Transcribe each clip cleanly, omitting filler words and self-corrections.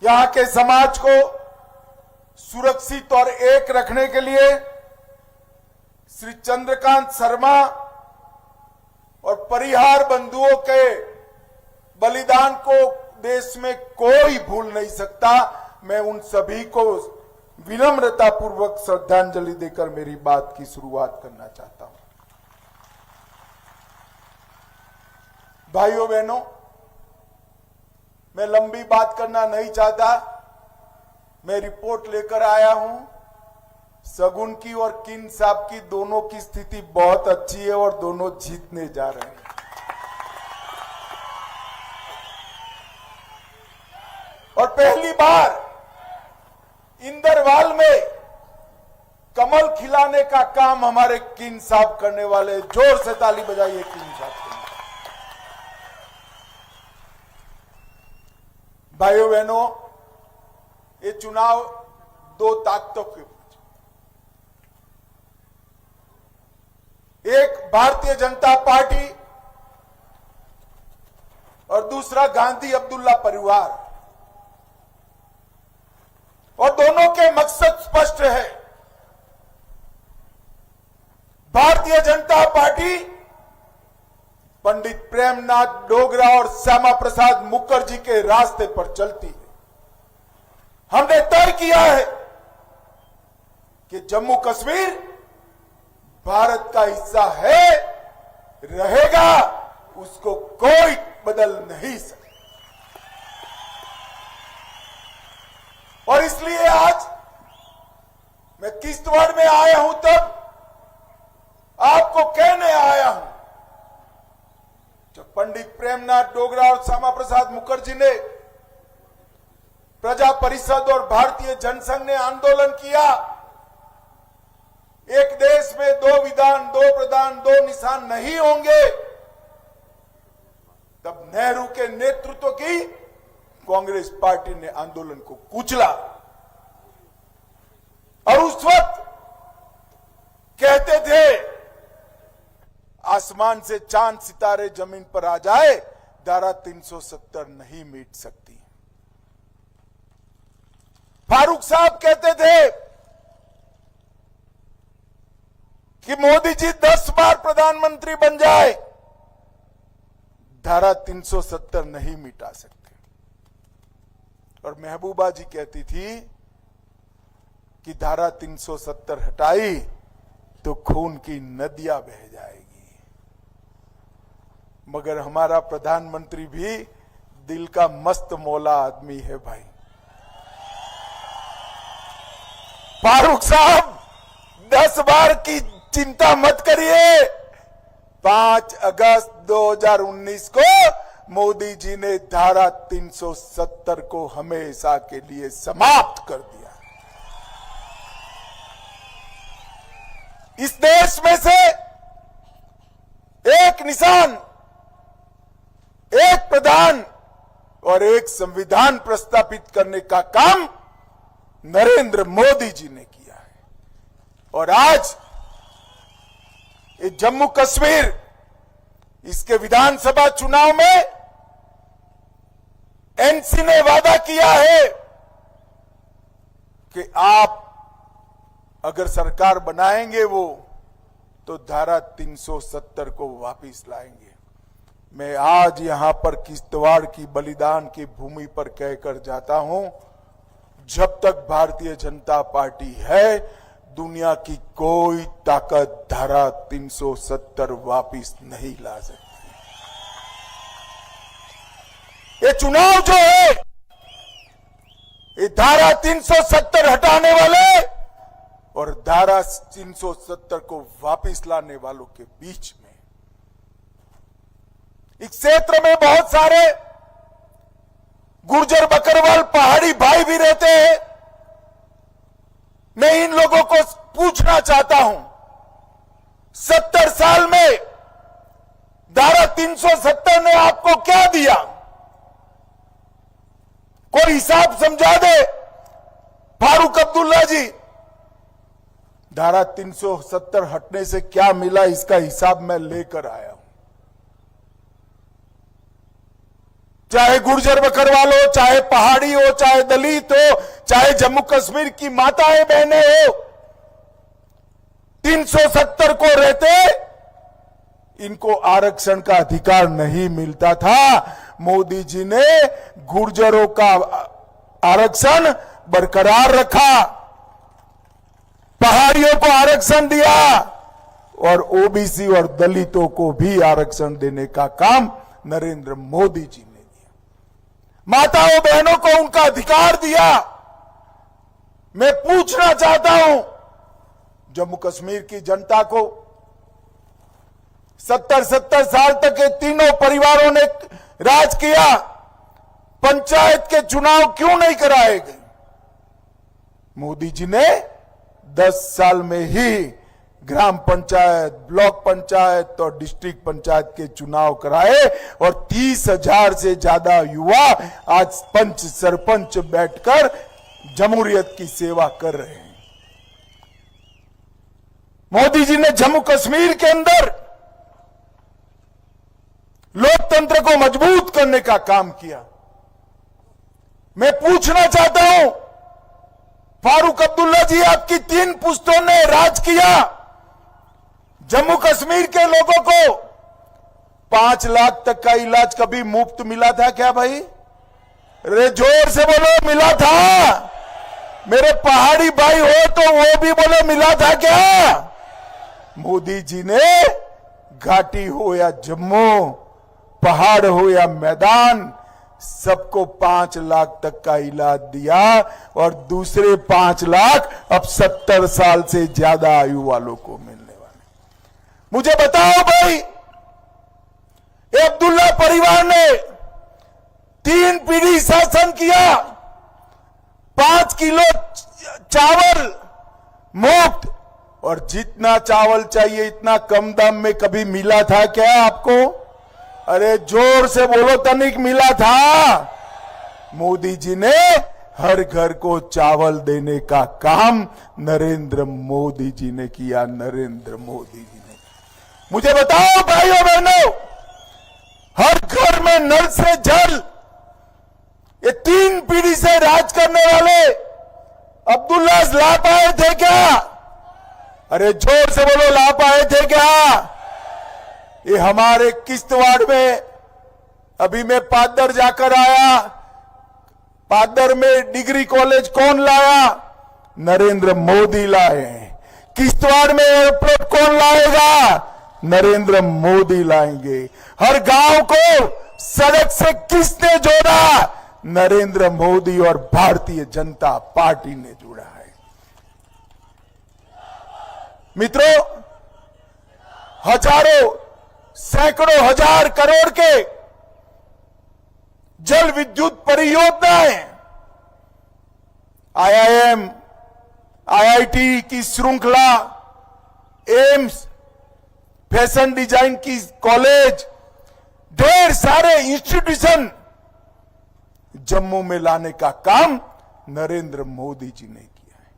यहां के समाज को सुरक्षित और एक रखने के लिए श्री चंद्रकांत शर्मा और परिहार बंधुओं के बलिदान को देश में कोई भूल नहीं सकता। मैं उन सभी को विनम्रता पूर्वक श्रद्धांजलि देकर मेरी बात की शुरुआत करना चाहता हूं। भाइयों बहनों, मैं लंबी बात करना नहीं चाहता। मैं रिपोर्ट लेकर आया हूं। सगुन की और किन साहब की दोनों की स्थिति बहुत अच्छी है और दोनों जीतने जा रहे हैं। और पहली बार इंदरवाल में कमल खिलाने का काम हमारे किन साहब करने वाले। जोर से ताली बजाइए किन साहब के लिए। भाइयों बहनों, ये चुनाव दो ताकतों के बीच, एक भारतीय जनता पार्टी और दूसरा गांधी अब्दुल्ला परिवार, और दोनों के मकसद स्पष्ट है। भारतीय जनता पार्टी पंडित प्रेमनाथ डोगरा और श्यामा प्रसाद मुखर्जी के रास्ते पर चलती है। हमने तय किया है कि जम्मू कश्मीर भारत का हिस्सा है, रहेगा, उसको कोई बदल नहीं सकता। और इसलिए आज मैं किश्तवाड़ में आया हूं, तब आपको कहने आया हूं, जब पंडित प्रेमनाथ डोगरा और श्यामा प्रसाद मुखर्जी ने, प्रजा परिषद और भारतीय जनसंघ ने आंदोलन किया, एक देश में दो विधान, दो प्रधान, दो निशान नहीं होंगे, तब नेहरू के नेतृत्व की कांग्रेस पार्टी ने आंदोलन को कुचला। और उस वक्त कहते थे, आसमान से चांद सितारे जमीन पर आ जाए, धारा 370 नहीं मिट सकती। फारूक साहब कहते थे कि मोदी जी 10 बार प्रधानमंत्री बन जाए, धारा 370 नहीं मिटा सकते। और महबूबा जी कहती थी कि धारा 370 हटाई तो खून की नदियां बह जाएगी। मगर हमारा प्रधानमंत्री भी दिल का मस्त मौला आदमी है भाई। फारूक साहब, 10 बार की चिंता मत करिए। 5 अगस्त 2019 को मोदी जी ने धारा 370 को हमेशा के लिए समाप्त कर दिया। इस देश में से एक निशान, एक प्रधान और एक संविधान प्रस्तापित करने का काम नरेंद्र मोदी जी ने किया है। और आज ये जम्मू कश्मीर, इसके विधानसभा चुनाव में एनसी ने वादा किया है कि आप अगर सरकार बनाएंगे वो, तो धारा 370 को वापस लाएंगे। मैं आज यहां पर किश्तवाड़ की बलिदान की भूमि पर कहकर जाता हूं, जब तक भारतीय जनता पार्टी है, दुनिया की कोई ताकत धारा 370 वापस नहीं ला सकती। ये चुनाव जो है, ये धारा 370 हटाने वाले और धारा 370 को वापस लाने वालों के बीच में। इस क्षेत्र में बहुत सारे गुर्जर बकरवाल पहाड़ी भाई भी रहते हैं। मैं इन लोगों को पूछना चाहता हूं, 70 साल में धारा 370 ने आपको क्या दिया? कोई हिसाब समझा दे फारूक अब्दुल्ला जी। धारा 370 हटने से क्या मिला, इसका हिसाब मैं लेकर आया हूं। चाहे गुर्जर बकरवाल हो, चाहे पहाड़ी हो, चाहे दलित हो, चाहे जम्मू कश्मीर की माताएं बहनें हो, 370 को रहते इनको आरक्षण का अधिकार नहीं मिलता था। मोदी जी ने गुर्जरों का आरक्षण बरकरार रखा, पहाड़ियों को आरक्षण दिया और ओबीसी और दलितों को भी आरक्षण देने का काम नरेंद्र मोदी जी ने दिया। माताओं बहनों को उनका अधिकार दिया। मैं पूछना चाहता हूं जम्मू कश्मीर की जनता को, 70 साल तक ये तीनों परिवारों ने राज किया, पंचायत के चुनाव क्यों नहीं कराए गए? मोदी जी ने 10 साल में ही ग्राम पंचायत, ब्लॉक पंचायत और डिस्ट्रिक्ट पंचायत के चुनाव कराए और 30,000 से ज्यादा युवा आज पंच सरपंच बैठकर जमहूरियत की सेवा कर रहे हैं। मोदी जी ने जम्मू कश्मीर के अंदर लोकतंत्र को मजबूत करने का काम किया। मैं पूछना चाहता हूं, फारूक अब्दुल्ला जी, आपकी 3 पुश्तों ने राज किया, जम्मू कश्मीर के लोगों को 5 लाख तक का इलाज कभी मुफ्त मिला था क्या भाई? अरे जोर से बोलो, मिला था? मेरे पहाड़ी भाई हो तो वो भी बोलो, मिला था क्या? मोदी जी ने घाटी हो या जम्मू, पहाड़ हो या मैदान, सबको 5 लाख तक का इलाज दिया और दूसरे 5 लाख अब 70 साल से ज्यादा आयु वालों को मिलने वाले। मुझे बताओ भाई, ये अब्दुल्ला परिवार ने 3 पीढ़ी शासन किया, 5 किलो चावल मुफ्त, और जितना चावल चाहिए इतना कम दाम में कभी मिला था क्या आपको? अरे जोर से बोलो, तनिक मिला था? मोदी जी ने हर घर को चावल देने का काम नरेंद्र मोदी जी ने किया, नरेंद्र मोदी जी ने। मुझे बताओ भाइयों बहनों, हर घर में नल से जल, ये 3 पीढ़ी से राज करने वाले अब्दुल्ला ला पाए थे क्या? अरे जोर से बोलो, ला पाए थे क्या? ये हमारे किश्तवाड़ में, अभी मैं पादर जाकर आया, पादर में डिग्री कॉलेज कौन लाया? नरेंद्र मोदी लाए। किश्तवाड़ में एयरपोर्ट कौन लाएगा? नरेंद्र मोदी लाएंगे। हर गांव को सड़क से किसने जोड़ा? नरेंद्र मोदी और भारतीय जनता पार्टी ने जोड़ा है। मित्रों, हजारों, सैकड़ों हजार करोड़ के जल विद्युत परियोजनाएं, IIM, IIT की श्रृंखला, एम्स, फैशन डिजाइन की कॉलेज, ढेर सारे इंस्टीट्यूशन जम्मू में लाने का काम नरेंद्र मोदी जी ने किया है।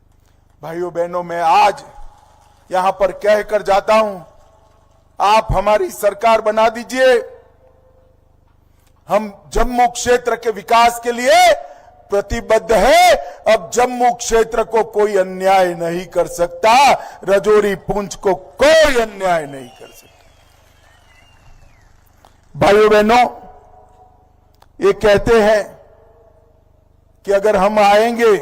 भाइयों बहनों, मैं आज यहां पर कहकर जाता हूं, आप हमारी सरकार बना दीजिए। हम जम्मू क्षेत्र के विकास के लिए प्रतिबद्ध है। अब जम्मू क्षेत्र को कोई अन्याय नहीं कर सकता, राजौरी पुंछ को कोई अन्याय नहीं कर सकता। भाइयों बहनों, ये कहते हैं कि अगर हम आएंगे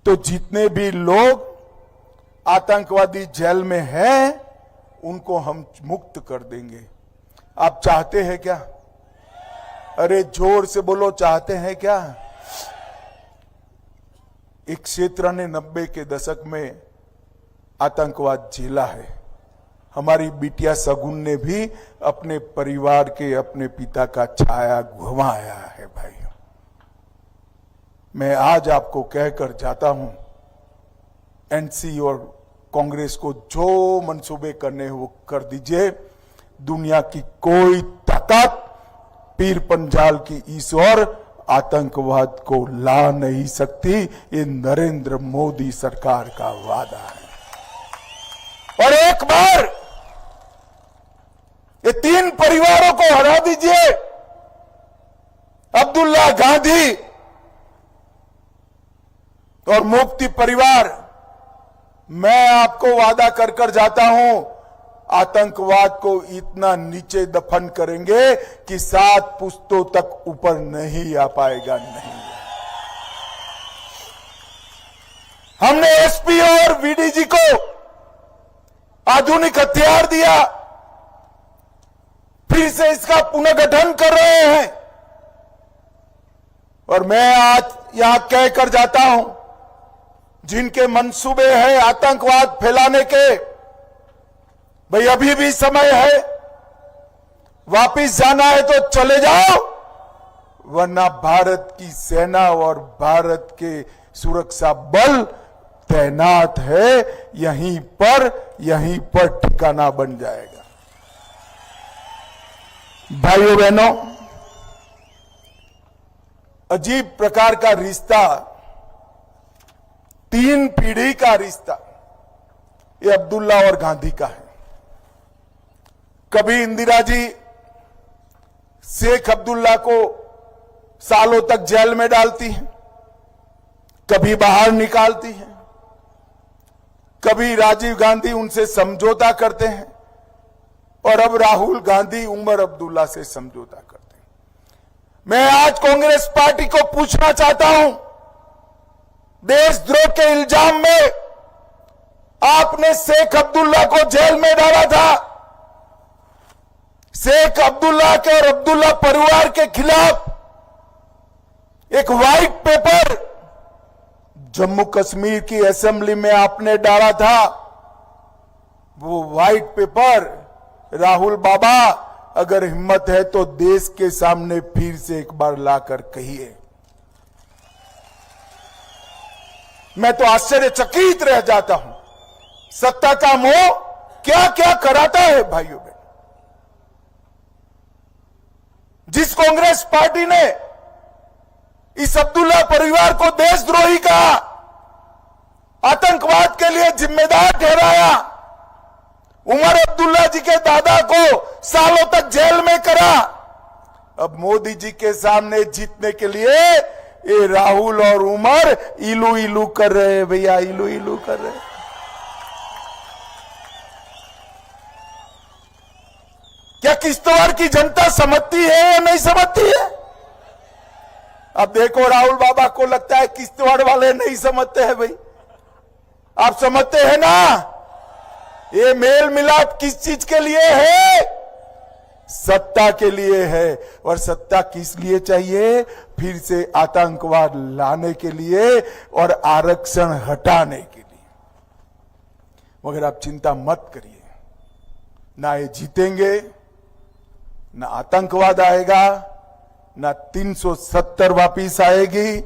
तो जितने भी लोग आतंकवादी जेल में हैं उनको हम मुक्त कर देंगे। आप चाहते हैं क्या? अरे जोर से बोलो, चाहते हैं क्या? एक क्षेत्र ने 90 के दशक में आतंकवाद झेला है। हमारी बिटिया सगुन ने भी अपने परिवार के, अपने पिता का छाया घुमाया है। भाइयों, मैं आज आपको कहकर जाता हूं, एनसी और कांग्रेस को जो मंसूबे करने हैं वो कर दीजिए। दुनिया की कोई ताकत पीर पंजाल की इस ओर आतंकवाद को ला नहीं सकती। ये नरेंद्र मोदी सरकार का वादा है। और एक बार ये 3 परिवारों को हरा दीजिए, इंदिरा गांधी और मुफ्ती परिवार, मैं आपको वादा कर कर जाता हूं, आतंकवाद को इतना नीचे दफन करेंगे कि 7 पुश्तों तक ऊपर नहीं आ पाएगा। नहीं, हमने एसपी और वीडीजी को आधुनिक हथियार दिया, फिर से इसका पुनर्गठन कर रहे हैं। और मैं आज यहां कहकर जाता हूं, जिनके मंसूबे हैं आतंकवाद फैलाने के, भाई अभी भी समय है, वापिस जाना है तो चले जाओ, वरना भारत की सेना और भारत के सुरक्षा बल तैनात है, यहीं पर ठिकाना बन जाएगा। भाइयों बहनों, अजीब प्रकार का रिश्ता, 3 पीढ़ी का रिश्ता, ये अब्दुल्ला और गांधी का है। कभी इंदिरा जी शेख अब्दुल्ला को सालों तक जेल में डालती हैं, कभी बाहर निकालती हैं, कभी राजीव गांधी उनसे समझौता करते हैं, और अब राहुल गांधी उमर अब्दुल्ला से समझौता करते हैं। मैं आज कांग्रेस पार्टी को पूछना चाहता हूं, देशद्रोह के इल्जाम में आपने शेख अब्दुल्ला को जेल में डाला था। शेख अब्दुल्ला के और अब्दुल्ला परिवार के खिलाफ एक व्हाइट पेपर जम्मू कश्मीर की असेंबली में आपने डाला था। वो व्हाइट पेपर राहुल बाबा, अगर हिम्मत है तो देश के सामने फिर से एक बार लाकर कहिए। मैं तो आश्चर्यचकित रह जाता हूं, सत्ता का मोह क्या क्या कराता है भाइयों बहन। जिस कांग्रेस पार्टी ने इस अब्दुल्ला परिवार को देशद्रोही कहा, आतंकवाद के लिए जिम्मेदार ठहराया, उमर अब्दुल्ला जी के दादा को सालों तक जेल में करा, अब मोदी जी के सामने जीतने के लिए ये राहुल और उमर इलू इलू कर रहे हैं। भैया इलू इलू कर रहे हैं। क्या किश्तवाड़ की जनता समझती है या नहीं समझती है? अब देखो, राहुल बाबा को लगता है किश्तवाड़ वाले नहीं समझते हैं। भाई आप समझते हैं ना, ये मेल मिलाप किस चीज के लिए है? सत्ता के लिए है। और सत्ता किस लिए चाहिए? फिर से आतंकवाद लाने के लिए और आरक्षण हटाने के लिए। मगर आप चिंता मत करिए, ना ये जीतेंगे, ना आतंकवाद आएगा, ना 370 वापिस आएगी,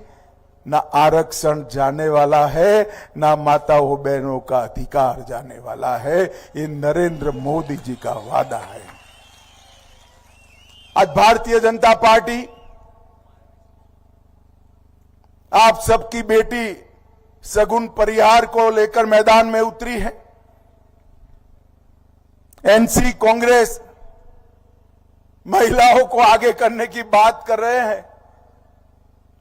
ना आरक्षण जाने वाला है, ना माताओं बहनों का अधिकार जाने वाला है। ये नरेंद्र मोदी जी का वादा है। आज भारतीय जनता पार्टी आप सबकी बेटी सगुन परिहार को लेकर मैदान में उतरी है। एनसी कांग्रेस महिलाओं को आगे करने की बात कर रहे हैं,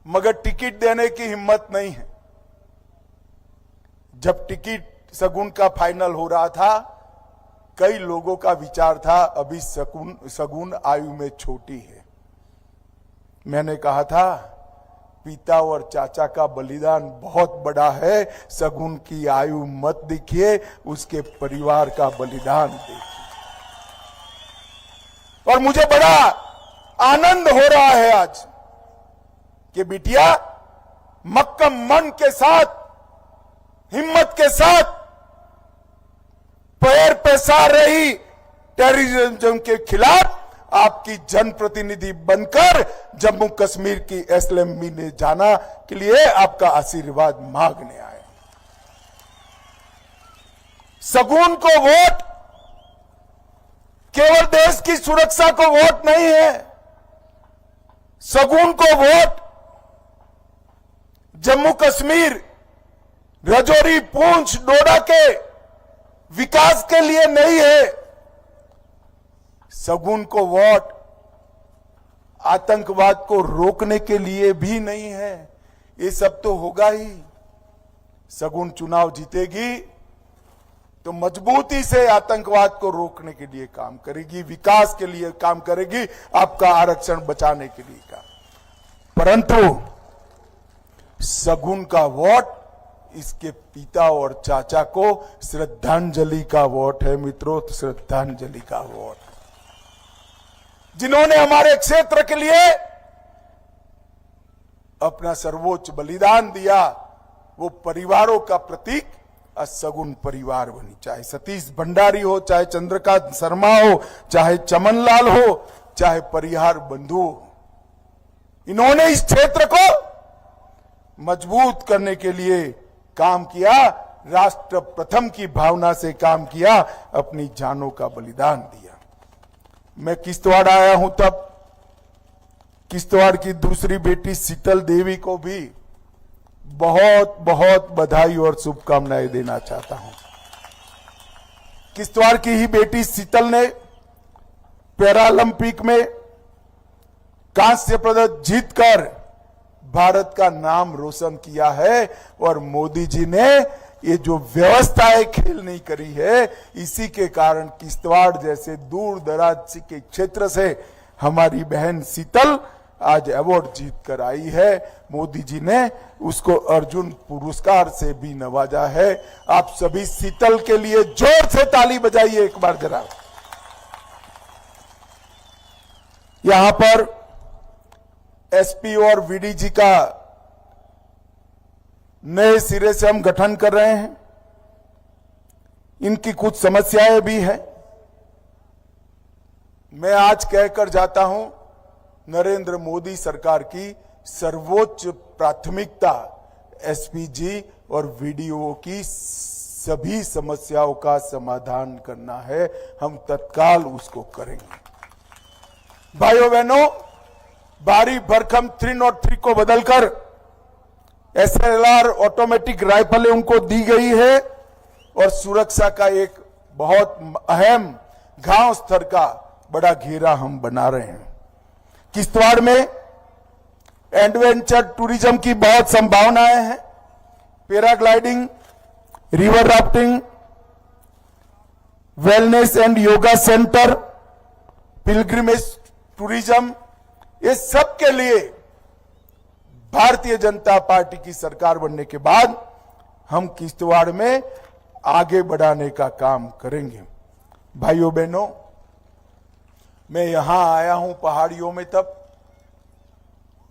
मगर टिकट देने की हिम्मत नहीं है। जब टिकट सगुन का फाइनल हो रहा था, कई लोगों का विचार था अभी सगुन आयु में छोटी है। मैंने कहा था पिता और चाचा का बलिदान बहुत बड़ा है, सगुन की आयु मत देखिए, उसके परिवार का बलिदान देखिए। और मुझे बड़ा आनंद हो रहा है आज कि बिटिया मक्कम मन के साथ, हिम्मत के साथ पैर पैसा रही टेररिज्म के खिलाफ आपकी जनप्रतिनिधि बनकर जम्मू कश्मीर की एसएलएमबी में जाना के लिए आपका आशीर्वाद मांगने आए। सगुन को वोट केवल देश की सुरक्षा को वोट नहीं है, सगुन को वोट जम्मू कश्मीर, राजौरी, पुंछ, डोडा के विकास के लिए नहीं है। सगुन को वोट आतंकवाद को रोकने के लिए भी नहीं है। ये सब तो होगा ही। सगुन चुनाव जीतेगी तो मजबूती से आतंकवाद को रोकने के लिए काम करेगी, विकास के लिए काम करेगी, आपका आरक्षण बचाने के लिए काम। परंतु सगुन का वोट इसके पिता और चाचा को श्रद्धांजलि का वोट है मित्रों, श्रद्धांजलि का वोट, जिन्होंने हमारे क्षेत्र के लिए अपना सर्वोच्च बलिदान दिया। वो परिवारों का प्रतीक सगुन परिवार बनी, चाहे सतीश भंडारी हो, चाहे चंद्रकांत शर्मा हो, चाहे चमनलाल हो, चाहे परिहार बंधु हो। इन्होंने इस क्षेत्र को मजबूत करने के लिए काम किया, राष्ट्र प्रथम की भावना से काम किया, अपनी जानों का बलिदान दिया। मैं किश्तवाड़ आया हूं तब किश्तवाड़ की दूसरी बेटी शीतल देवी को भी बहुत बहुत बधाई और शुभकामनाएं देना चाहता हूं। किश्तवाड़ की ही बेटी शीतल ने पैरालंपिक में कांस्य पदक जीतकर भारत का नाम रोशन किया है। और मोदी जी ने ये जो व्यवस्थाएं खेल नहीं करी है, इसी के कारण किश्तवाड़ जैसे दूर दराज के क्षेत्र से हमारी बहन शीतल आज अवार्ड जीत कर आई है। मोदी जी ने उसको अर्जुन पुरस्कार से भी नवाजा है। आप सभी शीतल के लिए जोर से ताली बजाइए एक बार जरा। यहां पर एसपी और वीडीजी का नए सिरे से हम गठन कर रहे हैं। इनकी कुछ समस्याएं भी हैं। मैं आज कहकर जाता हूं, नरेंद्र मोदी सरकार की सर्वोच्च प्राथमिकता एसपीजी और वीडीओ की सभी समस्याओं का समाधान करना है। हम तत्काल उसको करेंगे। भाइयों बहनों, भारी भरकम 303 को बदलकर एसएलआर ऑटोमेटिक राइफलें उनको दी गई है और सुरक्षा का एक बहुत अहम गांव स्तर का बड़ा घेरा हम बना रहे हैं। किश्तवाड़ में एडवेंचर टूरिज्म की बहुत संभावनाएं हैं। Paragliding, river rafting, wellness and yoga centre, pilgrimage tourism, ये सब के लिए भारतीय जनता पार्टी की सरकार बनने के बाद हम किश्तवाड़ में आगे बढ़ाने का काम करेंगे। भाइयों बहनों, मैं यहां आया हूं पहाड़ियों में, तब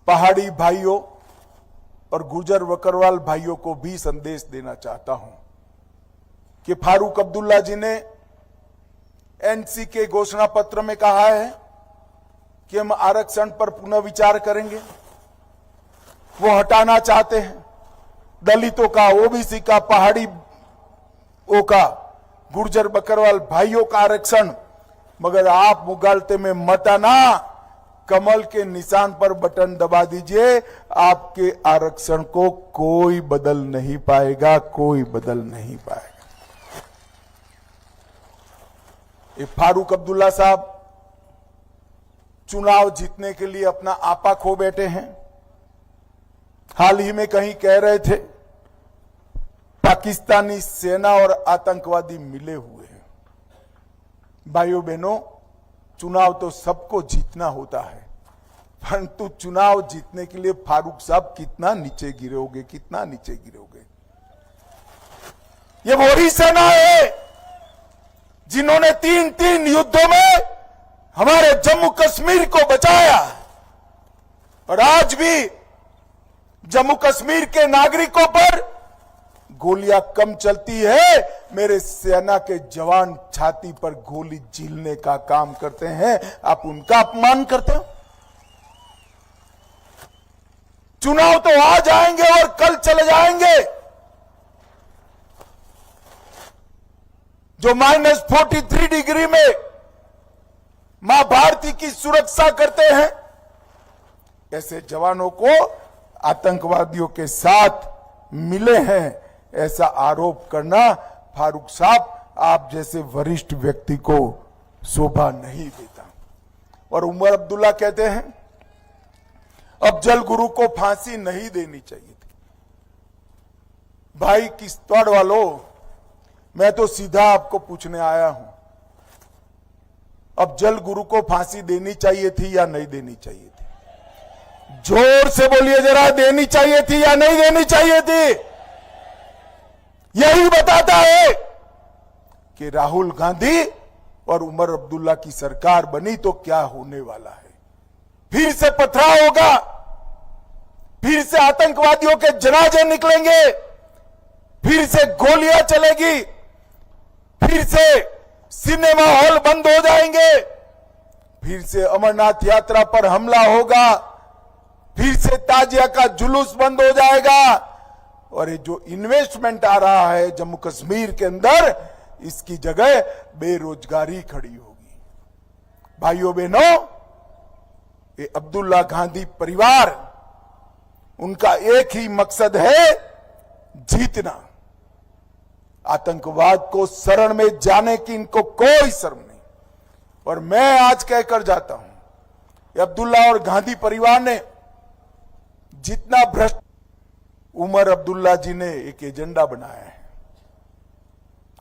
पहाड़ी भाइयों और गुर्जर बकरवाल भाइयों को भी संदेश देना चाहता हूं कि फारूक अब्दुल्ला जी ने एनसी के घोषणा पत्र में कहा है कि हम आरक्षण पर पुनः विचार करेंगे। वो हटाना चाहते हैं दलितों का, ओबीसी का, पहाड़ियों का, गुर्जर बकरवाल भाइयों का आरक्षण। मगर आप मुगालते में मत आना, कमल के निशान पर बटन दबा दीजिए, आपके आरक्षण को कोई बदल नहीं पाएगा, कोई बदल नहीं पाएगा। ये फारूक अब्दुल्ला साहब चुनाव जीतने के लिए अपना आपा खो बैठे हैं। हाल ही में कहीं कह रहे थे पाकिस्तानी सेना और आतंकवादी मिले हुए हैं। भाइयों बहनों, चुनाव तो सबको जीतना होता है, परंतु चुनाव जीतने के लिए फारूक साहब कितना नीचे गिरोगे, कितना नीचे गिरोगे। ये वही सेना है जिन्होंने 3 युद्धों में हमारे जम्मू कश्मीर को बचाया, और आज भी जम्मू कश्मीर के नागरिकों पर गोलियां कम चलती है, मेरे सेना के जवान छाती पर गोली झीलने का काम करते हैं। आप उनका अपमान करते हो। चुनाव तो आ जाएंगे और कल चले जाएंगे। जो -43 डिग्री में मां भारती की सुरक्षा करते हैं, ऐसे जवानों को आतंकवादियों के साथ मिले हैं, ऐसा आरोप करना फारूक साहब आप जैसे वरिष्ठ व्यक्ति को शोभा नहीं देता। और उमर अब्दुल्ला कहते हैं अब जल गुरु को फांसी नहीं देनी चाहिए थी। भाई किश्तवाड़ वालों, मैं तो सीधा आपको पूछने आया हूं, अब जल गुरु को फांसी देनी चाहिए थी या नहीं देनी चाहिए थी? जोर से बोलिए जरा, देनी चाहिए थी या नहीं देनी चाहिए थी? यही बताता है कि राहुल गांधी और उमर अब्दुल्ला की सरकार बनी तो क्या होने वाला है। फिर से पथराव होगा, फिर से आतंकवादियों के जनाजे निकलेंगे, फिर से गोलियां चलेगी, फिर से सिनेमा हॉल बंद हो जाएंगे, फिर से अमरनाथ यात्रा पर हमला होगा, फिर से ताजिया का जुलूस बंद हो जाएगा, और ये जो इन्वेस्टमेंट आ रहा है जम्मू कश्मीर के अंदर, इसकी जगह बेरोजगारी खड़ी होगी। भाइयों बहनों, ये अब्दुल्ला गांधी परिवार, उनका एक ही मकसद है, जीतना। आतंकवाद को शरण में जाने की इनको कोई शर्म नहीं। और मैं आज कहकर जाता हूं, ये अब्दुल्ला और गांधी परिवार ने जितना भ्रष्ट, उमर अब्दुल्ला जी ने एक एजेंडा बनाया है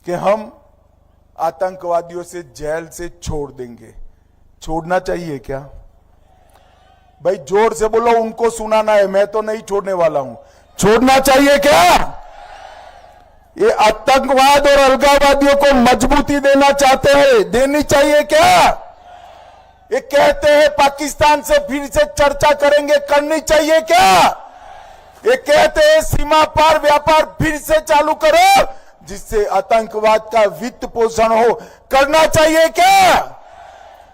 कि हम आतंकवादियों से जेल से छोड़ देंगे। छोड़ना चाहिए क्या? भाई जोर से बोलो, उनको सुनाना है, मैं तो नहीं छोड़ने वाला हूं। छोड़ना चाहिए क्या? ये आतंकवाद और अलगाववादियों को मजबूती देना चाहते हैं, देनी चाहिए क्या? ये कहते हैं पाकिस्तान से फिर से चर्चा करेंगे, करनी चाहिए क्या? ये कहते हैं सीमा पार व्यापार फिर से चालू करो, जिससे आतंकवाद का वित्त पोषण हो, करना चाहिए क्या?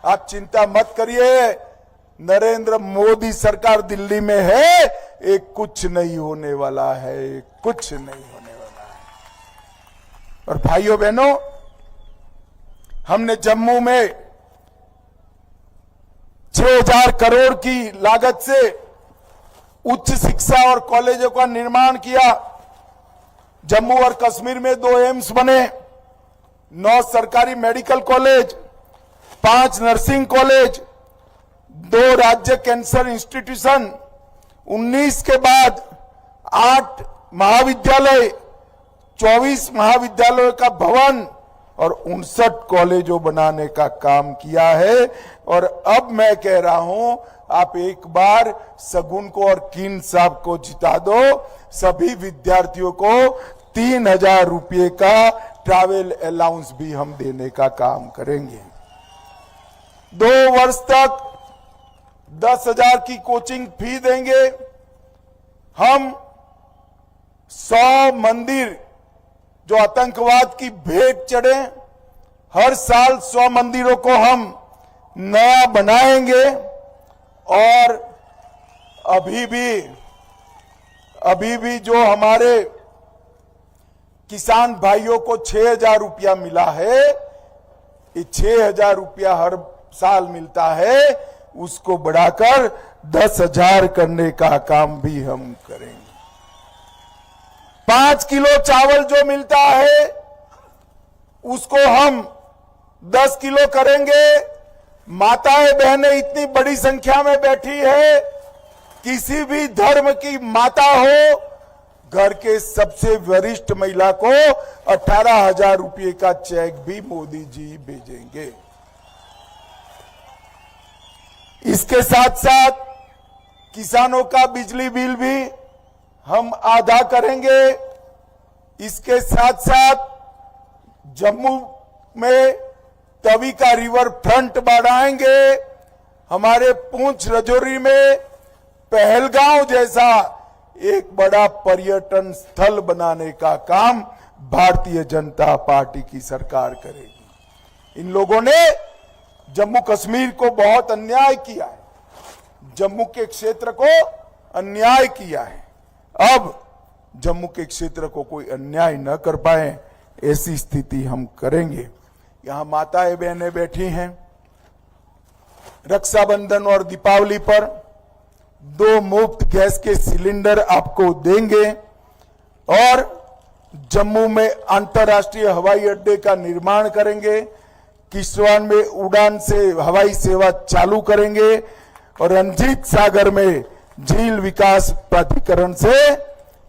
आप चिंता मत करिए, नरेंद्र मोदी सरकार दिल्ली में है, एक कुछ नहीं होने वाला है, कुछ नहीं होने वाला है। और भाइयों बहनों, हमने जम्मू में 6000 करोड़ की लागत से उच्च शिक्षा और कॉलेजों का निर्माण किया। जम्मू और कश्मीर में 2 एम्स बने, 9 सरकारी मेडिकल कॉलेज, 5 नर्सिंग कॉलेज, 2 राज्य कैंसर इंस्टीट्यूशन, 19 के बाद 8 महाविद्यालय, 24 महाविद्यालयों का भवन और 59 कॉलेजों बनाने का काम किया है। और अब मैं कह रहा हूं, आप एक बार सगुन को और कीन साहब को जिता दो, सभी विद्यार्थियों को 3000 रुपये का ट्रैवल अलाउंस भी हम देने का काम करेंगे। 2 वर्ष तक 10,000 की कोचिंग फी देंगे। हम 100 मंदिर जो आतंकवाद की भेंट चढ़े, हर साल 100 मंदिरों को हम नया बनाएंगे। और अभी भी जो हमारे किसान भाइयों को 6,000 रुपया मिला है, ये 6,000 रुपया हर साल मिलता है, उसको बढ़ाकर 10,000 करने का काम भी हम करेंगे। 5 किलो चावल जो मिलता है, उसको हम 10 किलो करेंगे। माताएं बहनें इतनी बड़ी संख्या में बैठी है, किसी भी धर्म की माता हो, घर के सबसे वरिष्ठ महिला को 18,000 रुपये का चेक भी मोदी जी भेजेंगे। इसके साथ साथ किसानों का बिजली बिल भी हम आधा करेंगे। इसके साथ साथ जम्मू में तवी का रिवर फ्रंट बढ़ाएंगे। हमारे पुंछ राजौरी में पहलगांव जैसा एक बड़ा पर्यटन स्थल बनाने का काम भारतीय जनता पार्टी की सरकार करेगी। इन लोगों ने जम्मू कश्मीर को बहुत अन्याय किया है, जम्मू के क्षेत्र को अन्याय किया है। अब जम्मू के क्षेत्र को कोई अन्याय न कर पाए, ऐसी स्थिति हम करेंगे। यहां माताएं बहनें बैठी हैं, रक्षाबंधन और दीपावली पर 2 मुफ्त गैस के सिलेंडर आपको देंगे। और जम्मू में अंतर्राष्ट्रीय हवाई अड्डे का निर्माण करेंगे। किश्तवाड़ में उड़ान से हवाई सेवा चालू करेंगे और रंजीत सागर में झील विकास प्राधिकरण से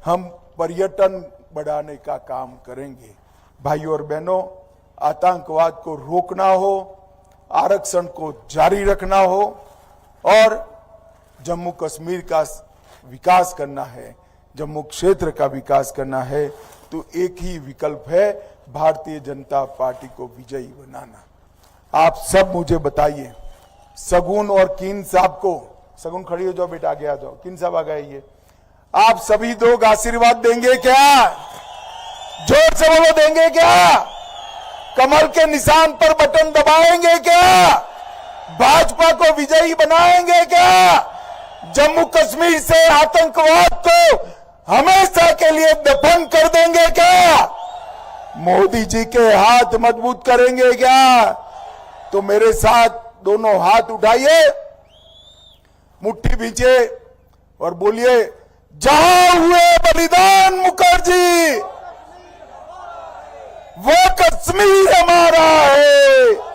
हम पर्यटन बढ़ाने का काम करेंगे। भाइयों और बहनों, आतंकवाद को रोकना हो, आरक्षण को जारी रखना हो और जम्मू कश्मीर का विकास करना है, जम्मू क्षेत्र का विकास करना है, तो एक ही विकल्प है, भारतीय जनता पार्टी को विजयी बनाना। आप सब मुझे बताइए, सगुन और किन साहब को, सगुन खड़ी हो जाओ बेटा, आगे आ जाओ, किन साहब आ गए, ये आप सभी लोग आशीर्वाद देंगे क्या? जोर से बोलो, देंगे क्या? कमल के निशान पर बटन दबाएंगे क्या? भाजपा को विजयी बनाएंगे क्या? जम्मू कश्मीर से आतंकवाद को हमेशा के लिए दफन कर देंगे क्या? मोदी जी के हाथ मजबूत करेंगे क्या? तो मेरे साथ दोनों हाथ उठाइए, मुट्ठी भींचे और बोलिए, जहां हुए बलिदान मुखर्जी, वो कश्मीर हमारा है।